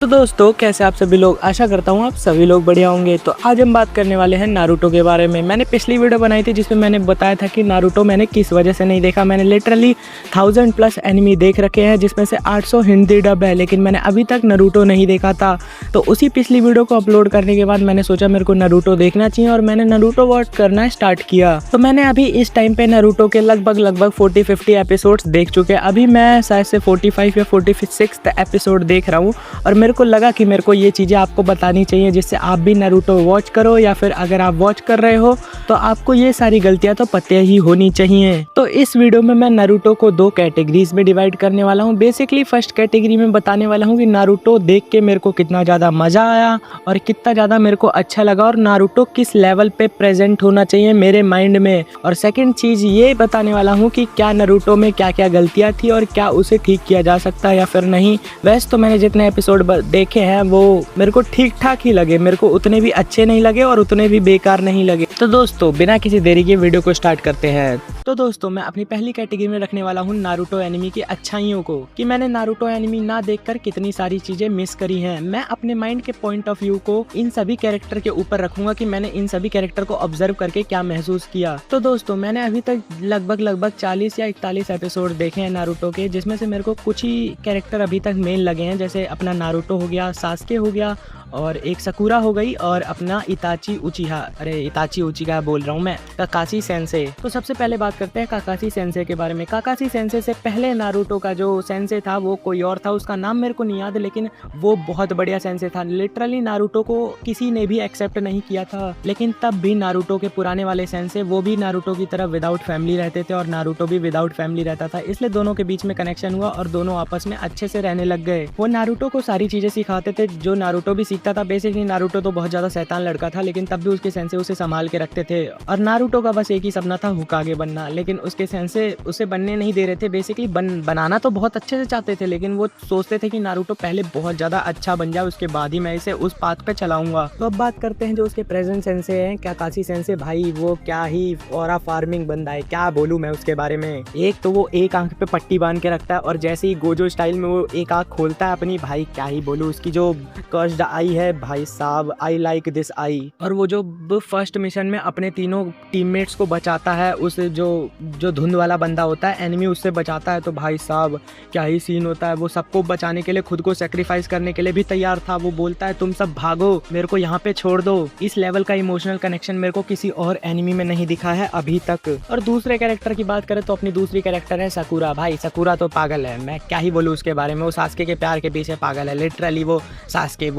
तो दोस्तों कैसे आप सभी लोग, आशा करता हूँ आप सभी लोग बढ़िया होंगे। तो आज हम बात करने वाले हैं नारुतो के बारे में। मैंने पिछली वीडियो बनाई थी जिसमें मैंने बताया था कि नारुतो मैंने किस वजह से नहीं देखा। मैंने लिटरली 1000+ एनिमी देख रखे हैं जिसमें से 800 हिंदी डब है, लेकिन मैंने अभी तक नारुतो नहीं देखा था। तो उसी पिछली वीडियो को अपलोड करने के बाद मैंने सोचा मेरे को नारुतो देखना चाहिए और मैंने नारुतो वॉच करना स्टार्ट किया। तो मैंने अभी इस टाइम पे नारुतो के लगभग 40-50 एपिसोड्स देख चुके हैं। अभी मैं शायद से 45 या 46 एपिसोड देख रहा हूँ और मेरे को लगा कि मेरे को ये चीज़ें आपको बतानी चाहिए जिससे आप भी नारुतो वॉच करो, या फिर अगर आप वॉच कर रहे हो तो आपको ये सारी गलतियां तो पता ही होनी चाहिए। तो इस वीडियो में मैं नारुतो को 2 कैटेगरीज में डिवाइड करने वाला हूँ। बेसिकली फर्स्ट कैटेगरी में बताने वाला हूँ कि नारुतो देख के मेरे को कितना ज़्यादा मज़ा आया और कितना ज़्यादा मेरे को अच्छा लगा और नारुतो किस लेवल पे प्रेजेंट होना चाहिए मेरे माइंड में। और सेकेंड चीज़ ये बताने वाला हूँ कि क्या नारुतो में क्या क्या गलतियाँ थी और क्या उसे ठीक किया जा सकता है या फिर नहीं। वैसे तो मैंने जितने एपिसोड देखे हैं वो मेरे को ठीक ठाक ही लगे, मेरे को उतने भी अच्छे नहीं लगे और उतने भी बेकार नहीं लगे। तो दोस्तों बिना किसी देरी के वीडियो को स्टार्ट करते हैं। तो दोस्तों मैं अपनी पहली कैटेगरी में रखने वाला हूँ नारुतो एनिमी की अच्छाइयों को, कि मैंने नारुतो एनिमी ना देखकर कितनी सारी चीजें मिस करी हैं। मैं अपने माइंड के पॉइंट ऑफ व्यू को इन सभी कैरेक्टर के ऊपर रखूंगा कि मैंने इन सभी कैरेक्टर को ऑब्जर्व करके क्या महसूस किया। तो दोस्तों मैंने अभी तक लगभग 40 या 41 एपिसोड देखे हैं नारुतो के, जिसमें से मेरे को कुछ ही कैरेक्टर अभी तक मेन लगे हैं, जैसे अपना नारुतो हो गया, सास्के हो गया और एक सकुरा हो गई और अपना इताची उचिहा बोल रहा हूँ मैं, काकाशी सेंसे। तो सबसे पहले बात करते हैं काकाशी सेंसे के बारे में। काकाशी सेंसे से पहले नारुतो का जो सेंसे था वो कोई और था, उसका नाम मेरे को नहीं याद, लेकिन वो बहुत बढ़िया सेंसे था। लिटरली नारुतो को किसी ने भी एक्सेप्ट नहीं किया था, लेकिन तब भी नारुतो के पुराने वाले सेंसे वो भी नारुतो की तरह विदाउट फैमिली रहते थे और नारुतो भी विदाउट फैमिली रहता था, इसलिए दोनों के बीच में कनेक्शन हुआ और दोनों आपस में अच्छे से रहने लग गए। वो नारुतो को सारी चीजें सिखाते थे जो नारुतो भी सीखता था। बेसिकली नारुतो तो बहुत ज्यादा शैतान लड़का था, लेकिन तब भी उसके सेंसे उसे संभाल के रखते थे और नारुतो का बस एक ही सपना था, होकागे बनना, लेकिन उसके सेंसे उसे बनने नहीं दे रहे थे। बेसिकली बनाना तो बहुत अच्छे से चाहते थे, लेकिन वो सोचते थे कि नारुतो पहले बहुत ज्यादा अच्छा बन जाए, उसके बाद ही मैं इसे उस पाथ पे चलाऊंगा। तो अब बात करते हैं जो उसके प्रेजेंट सेंसे हैं, काकाशी सेंसे। भाई वो क्या ही ऑरा फार्मिंग बंदा है, क्या बोलूं मैं उसके बारे में। एक तो वो एक आंख पे पट्टी बांध के रखता है और जैसे ही गोजो स्टाइल में वो एक आंख खोलता है अपनी, भाई क्या ही बोलूं, उसकी जो कर्स्ड आई है भाई साहब, आई लाइक दिस आई। और वो जो फर्स्ट मिशन में अपने तीनों टीममेट्स को बचाता है, उस जो धुंध वाला बंदा होता है एनिमी, उससे बचाता है, तो भाई साहब क्या ही सीन होता है। वो सबको बचाने के लिए खुद को सेक्रीफाइस करने के लिए भी तैयार था। वो बोलता है तुम सब भागो, मेरे को यहाँ पे छोड़ दो। इस लेवल का इमोशनल कनेक्शन मेरे को किसी और एनिमी में नहीं दिखा है अभी तक। और दूसरे कैरेक्टर की बात करें तो अपनी दूसरी कैरेक्टर है सकुरा। भाई सकुरा तो पागल है, मैं क्या ही बोलूँ उसके बारे में। वो सास्के के प्यार के पीछे पागल है, लिटरली वो सास्के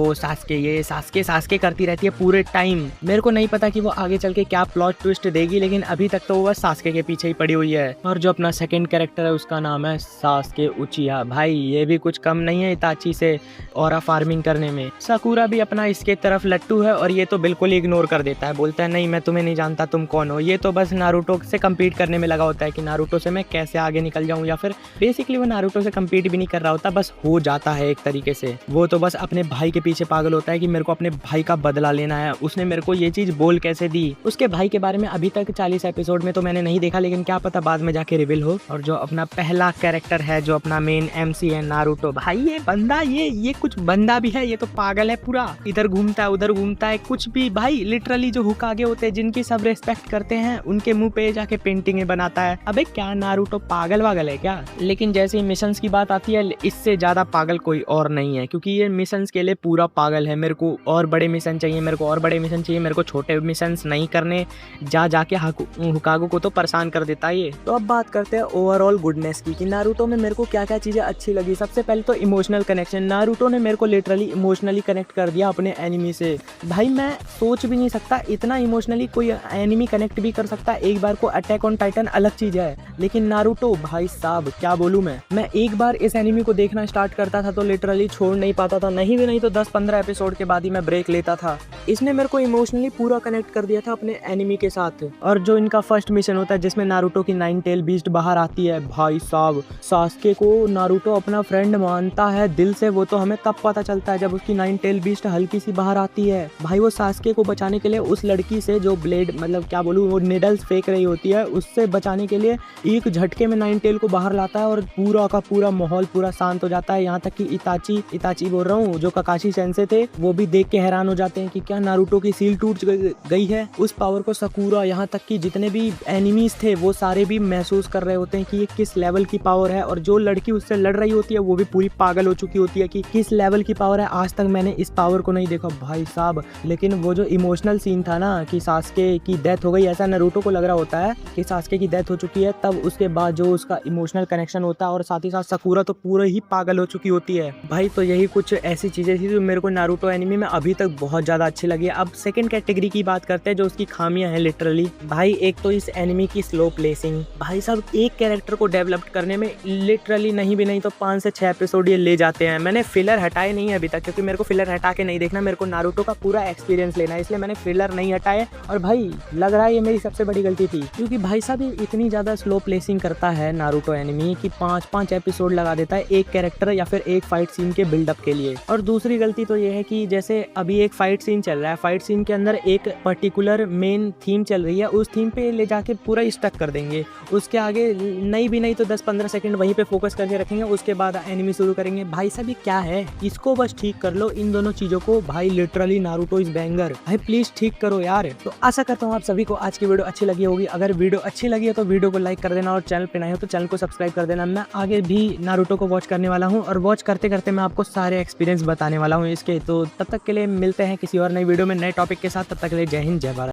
ये सास्के करती रहती है पूरे टाइम। मेरे को नहीं पता कि वो आगे चल के क्या प्लॉट ट्विस्ट देगी, लेकिन अभी तक तो वो बस सास्के के पीछे ही पड़ी हुई है। और जो अपना सेकंड कैरेक्टर है उसका नाम है सास्के उचिहा। भाई ये भी कुछ कम नहीं है इताची से ऑरा फार्मिंग करने में। सकुरा भी अपना इसके तरफ लट्टू है और ये तो बिल्कुल ही इग्नोर कर देता है, बोलता है नहीं मैं तुम्हें नहीं जानता, तुम कौन हो। ये तो बस नारुतो से कम्पीट करने में लगा होता है कि नारुतो से मैं कैसे आगे निकल जाऊँ, या फिर बेसिकली वो नारुतो से कम्पीट भी नहीं कर रहा होता, बस हो जाता है एक तरीके से। वो तो बस अपने भाई के पीछे पागल होता है कि मेरे को अपने भाई का बदला लेना है। उसने मेरे को ये चीज बोल कैसे दी। उसके भाई के बारे में अभी तक 40 एपिसोड में तो मैंने नहीं देखा, लेकिन क्या पता बाद में जाके रिवील हो। और जो अपना पहला कैरेक्टर है, जो अपना मेन एमसी है नारुतो, भाई ये बंदा ये कुछ बंदा भी है, ये तो पागल है पूरा, इधर घूमता है उधर घूमता है, कुछ भी। भाई लिटरली जो होकागे होते हैं जिनकी सब रेस्पेक्ट करते हैं, उनके मुंह पे जाके पेंटिंग बनाता है। अबे क्या नारुतो पागल वागल है क्या। लेकिन जैसे ही मिशंस की बात आती है, इससे ज्यादा पागल कोई और नहीं है, क्योंकि ये मिशंस के लिए पूरा पागल है। मेरे को और बड़े मिशन चाहिए, मेरे को और बड़े मिशन चाहिए, मेरे को छोटे मिशंस नहीं करने, जाके होकागो को तो परेशान कर देता है ये। तो अब बात करते हैं ओवरऑल गुडनेस की, कि नारुतो में मेरे को क्या क्या चीजें अच्छी लगी। सबसे पहले तो इमोशनल कनेक्शन। नारुतो ने मेरे को लिटरली इमोशनली कनेक्ट कर दिया अपने एनिमी से। भाई मैं सोच भी नहीं सकता इतना इमोशनली कोई एनिमी कनेक्ट भी कर सकता है। एक बार को अटैक ऑन टाइटन अलग चीज है, लेकिन नारुतो भाई साहब क्या बोलूं मैं एक बार इस एनिमी को देखना स्टार्ट करता था तो लिटरली छोड़ नहीं पाता था। नहीं तो 10-15 एपिसोड के बाद ही मैं ब्रेक लेता था। इसने मेरे को इमोशनली पूरा कनेक्ट कर दिया था अपने एनिमी के साथ। और जो इनका फर्स्ट मिशन होता है जिसमें नारुतो की 9 टेल बीस्ट बाहर आती है, भाई साहब सास्के को नारुतो अपना फ्रेंड मानता है दिल से। वो तो हमें तब पता चलता है जब उसकी 9 टेल बीस्ट हल्की सी बाहर आती है। भाई वो सास्के को बचाने के लिए उस लड़की से जो ब्लेड मतलब क्या बोलूँ वो निडल्स फेंक रही होती है, उससे बचाने के लिए एक झटके में 9 टेल को बाहर लाता है और पूरा का पूरा माहौल पूरा शांत हो जाता है। यहाँ तक कि इताची बोल रहा हूँ जो ककाशी सेंसे थे वो भी देख के हैरान हो जाते हैं कि क्या नारुतो की सील टूट गई है। उस पावर को साकुरा यहाँ तक कि जितने भी एनिमीज थे वो सारे भी महसूस कर रहे होते हैं कि ये किस लेवल की पावर है। और जो लड़की उससे लड़ रही होती है वो भी पूरी पागल हो चुकी होती है कि किस लेवल की पावर है, आज तक मैंने इस पावर को नहीं देखा भाई साहब। लेकिन वो जो इमोशनल सीन था ना कि सास्के की डेथ हो गई, ऐसा नारुतो को लग रहा होता है कि सास्के की डेथ हो चुकी है, तब उसके बाद जो उसका इमोशनल कनेक्शन होता है और साथ ही साथ साकुरा तो पूरे ही पागल हो चुकी होती है भाई। तो यही कुछ ऐसी चीजें थी जो मेरे को नारुतो एनिमे में अभी तक बहुत ज्यादा अच्छी लगी। अब सेकंड कैटेगरी की बात करते हैं जो उसकी खामियां हैं लिटरली। भाई एक तो इस एनिमे की स्लो प्लेसिंग, भाई साहब एक कैरेक्टर को डेवलप करने में लिटरली नहीं तो 5 से 6 एपिसोड ये ले जाते हैं। मैंने फिलर हटाए नहीं है अभी तक क्योंकि मेरे को फिलर हटा के नहीं देखना, मेरे को नारुतो का पूरा एक्सपीरियंस लेना है, इसलिए मैंने फिलर नहीं हटाए। और भाई लग रहा है ये मेरी सबसे बड़ी गलती थी क्योंकि भाई साहब ये इतनी ज्यादा स्लो प्लेसिंग करता है नारुतो एनिमे कि 5-5 एपिसोड लगा देता है एक कैरेक्टर या फिर एक फाइट सीन के बिल्डअप के लिए। और दूसरी गलती तो ये है कि जैसे अभी एक फाइट सीन चल रहा है, फाइट सीन के अंदर एक पर्टिकुलर मेन थीम चल रही है, उस थीम पे ले जाके पूरा स्टक कर देंगे। उसके आगे नहीं तो 10-15 सेकंड वहीं पे फोकस करके रखेंगे, उसके बाद एनिमे शुरू करेंगे। भाई साहब ये क्या है, इसको बस ठीक कर लो इन दोनों चीजों को। भाई लिटरली नारुतो इज बैंगर, भाई प्लीज ठीक करो यार। तो आशा करता हूँ आप सभी को आज की वीडियो अच्छी लगी होगी। अगर वीडियो अच्छी लगी है तो वीडियो को लाइक कर देना और चैनल पे नए हो तो चैनल को सब्सक्राइब कर देना। मैं आगे भी नारुतो को वॉच करने वाला हूँ और वॉच करते करते मैं आपको सारे एक्सपीरियंस बताने वाला हूँ इसके। तो तब तक के लिए मिलते हैं किसी और नई वीडियो में नए टॉपिक के साथ। तब तक के लिए जय हिंद जय भारत।